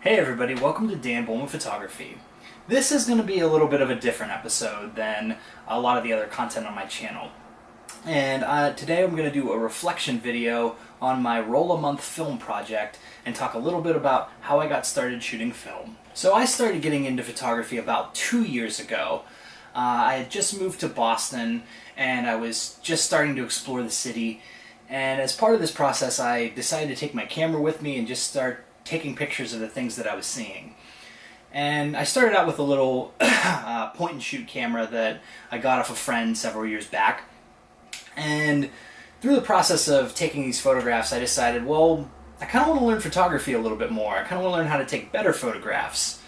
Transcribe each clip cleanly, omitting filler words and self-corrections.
Hey everybody, welcome to Dan Bullman Photography. This is going to be a little bit of a different episode than a lot of the other content on my channel. And today I'm going to do a reflection video on my roll-a-month film project and talk a little bit about how I got started shooting film. So I started getting into photography about 2 years ago. I had just moved to Boston and I was just starting to explore the city. And as part of this process I decided to take my camera with me and just start taking pictures of the things that I was seeing. And I started out with a little point and shoot camera that I got off a friend several years back. And through the process of taking these photographs I decided, well, I kind of want to learn photography a little bit more. I kind of want to learn how to take better photographs.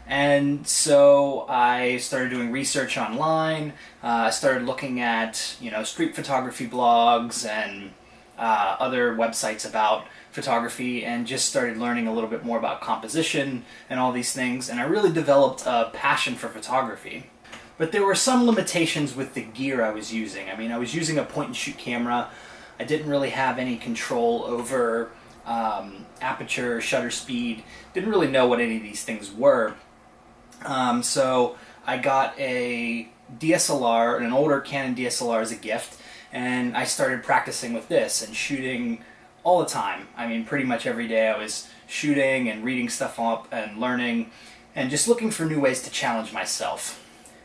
And so I started doing research online. I started looking at, street photography blogs and other websites about photography, and just started learning a little bit more about composition and all these things, and I really developed a passion for photography. But there were some limitations with the gear I was using. I was using a point and shoot camera. I didn't really have any control over aperture, shutter speed, didn't really know what any of these things were. So I got a DSLR, an older Canon DSLR as a gift, and I started practicing with this and shooting all the time. Pretty much every day I was shooting and reading stuff up and learning and just looking for new ways to challenge myself.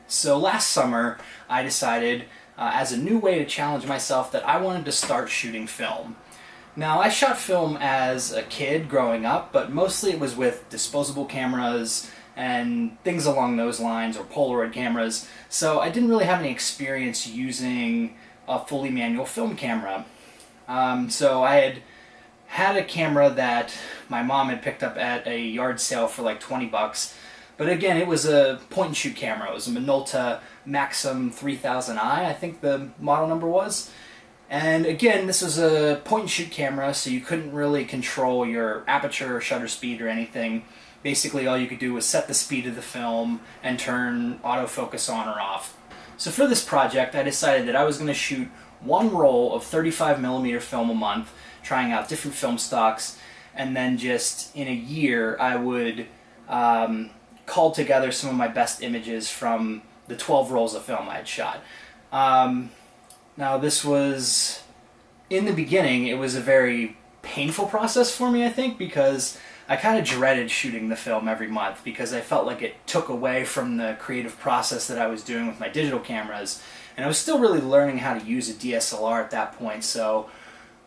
So last summer I decided as a new way to challenge myself that I wanted to start shooting film. Now I shot film as a kid growing up, but mostly it was with disposable cameras and things along those lines, or Polaroid cameras, so I didn't really have any experience using a fully manual film camera. So I had a camera that my mom had picked up at a yard sale for like 20 bucks. But again, it was a point and shoot camera. It was a Minolta Maxim 3000i, I think the model number was. And again, this was a point and shoot camera, so you couldn't really control your aperture or shutter speed or anything. Basically all you could do was set the speed of the film and turn autofocus on or off. So for this project I decided that I was going to shoot one roll of 35mm film a month, trying out different film stocks, and then just in a year I would call together some of my best images from the 12 rolls of film I had shot. Now this was, in the beginning, it was a very painful process for me, I think, because I kind of dreaded shooting the film every month because I felt like it took away from the creative process that I was doing with my digital cameras. And I was still really learning how to use a DSLR at that point, so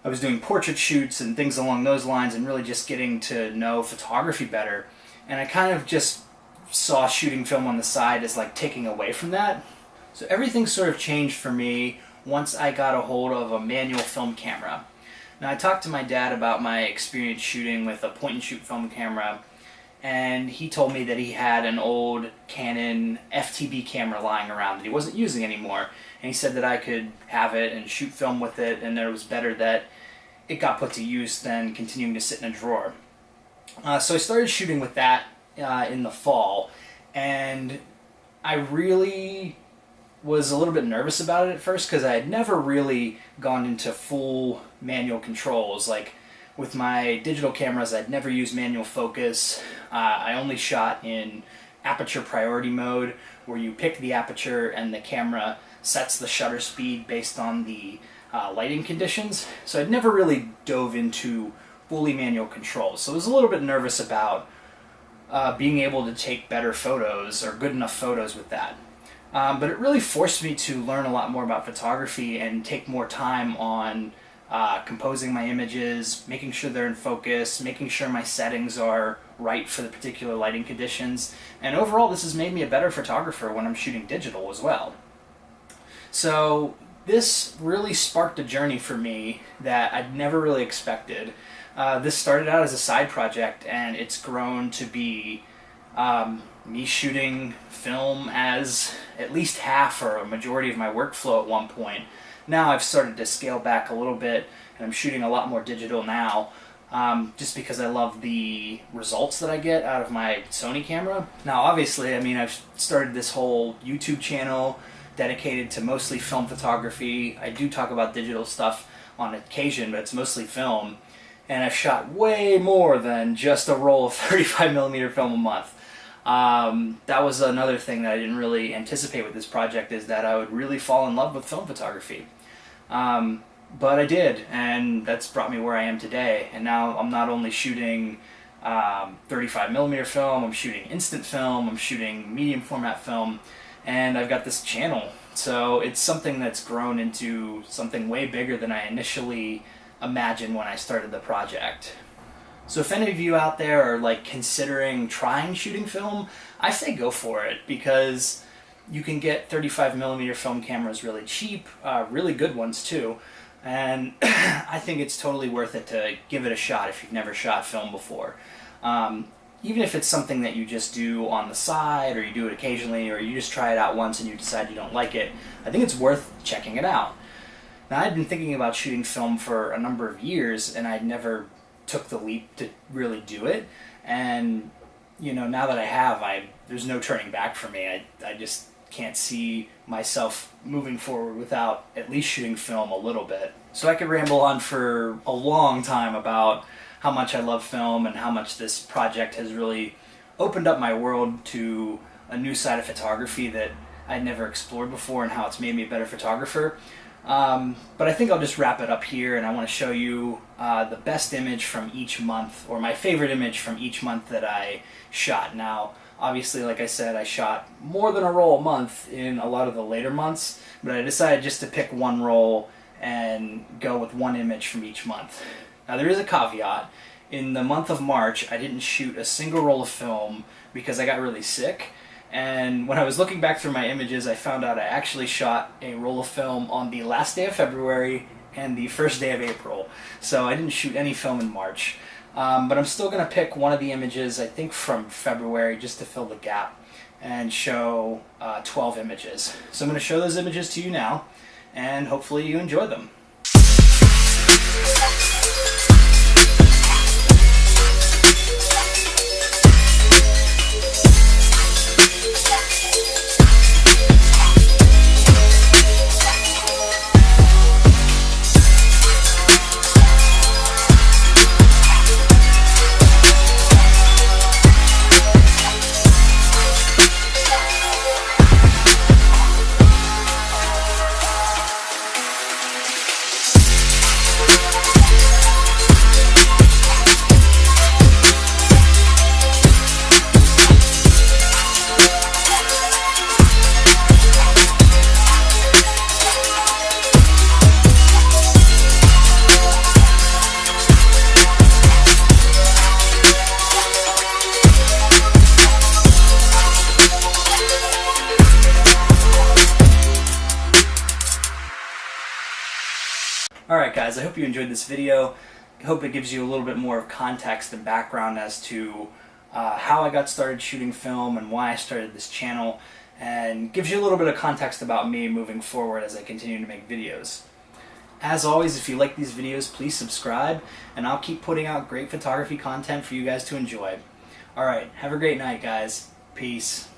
I was doing portrait shoots and things along those lines and really just getting to know photography better. And I kind of just saw shooting film on the side as like taking away from that. So everything sort of changed for me once I got a hold of a manual film camera. Now I talked to my dad about my experience shooting with a point and shoot film camera, and he told me that he had an old Canon FTB camera lying around that he wasn't using anymore, and he said that I could have it and shoot film with it, and that it was better that it got put to use than continuing to sit in a drawer. So I started shooting with that in the fall, and I really was a little bit nervous about it at first because I had never really gone into full manual controls. Like with my digital cameras, I'd never used manual focus. I only shot in aperture priority mode, where you pick the aperture and the camera sets the shutter speed based on the lighting conditions. So I'd never really dove into fully manual controls. So I was a little bit nervous about being able to take better photos or good enough photos with that. But it really forced me to learn a lot more about photography and take more time on composing my images, making sure they're in focus, making sure my settings are right for the particular lighting conditions. And overall, this has made me a better photographer when I'm shooting digital as well. So this really sparked a journey for me that I'd never really expected. This started out as a side project, and it's grown to be me shooting film as at least half or a majority of my workflow at one point. Now I've started to scale back a little bit, and I'm shooting a lot more digital now, just because I love the results that I get out of my Sony camera. Now obviously, I've started this whole YouTube channel dedicated to mostly film photography. I do talk about digital stuff on occasion, but it's mostly film. and I've shot way more than just a roll of 35mm film a month. That was another thing that I didn't really anticipate with this project, is that I would really fall in love with film photography. But I did, and that's brought me where I am today. And now I'm not only shooting 35mm film, I'm shooting instant film, I'm shooting medium format film, and I've got this channel. So it's something that's grown into something way bigger than I initially imagined when I started the project. So if any of you out there are like considering trying shooting film, I say go for it, because you can get 35mm film cameras really cheap, really good ones too, and I think it's totally worth it to give it a shot if you've never shot film before. Even if it's something that you just do on the side, or you do it occasionally, or you just try it out once and you decide you don't like it, I think it's worth checking it out. Now, I'd been thinking about shooting film for a number of years, and I'd never took the leap to really do it, and you know, now that I have, there's no turning back for me. I just can't see myself moving forward without at least shooting film a little bit. So I could ramble on for a long time about how much I love film and how much this project has really opened up my world to a new side of photography that I'd never explored before, and how it's made me a better photographer. But I think I'll just wrap it up here, and I want to show you the best image from each month, or my favorite image from each month that I shot. Now, obviously, like I said, I shot more than a roll a month in a lot of the later months, but I decided just to pick one roll and go with one image from each month. Now, there is a caveat. In the month of March, I didn't shoot a single roll of film because I got really sick. And when I was looking back through my images, I found out I actually shot a roll of film on the last day of February and the first day of April. So I didn't shoot any film in March. But I'm still going to pick one of the images, I think from February, just to fill the gap, and show 12 images. So I'm going to show those images to you now, and hopefully you enjoy them. Alright guys, I hope you enjoyed this video. I hope it gives you a little bit more of context and background as to how I got started shooting film and why I started this channel, and gives you a little bit of context about me moving forward as I continue to make videos. As always, if you like these videos, please subscribe, and I'll keep putting out great photography content for you guys to enjoy. Alright, have a great night guys. Peace.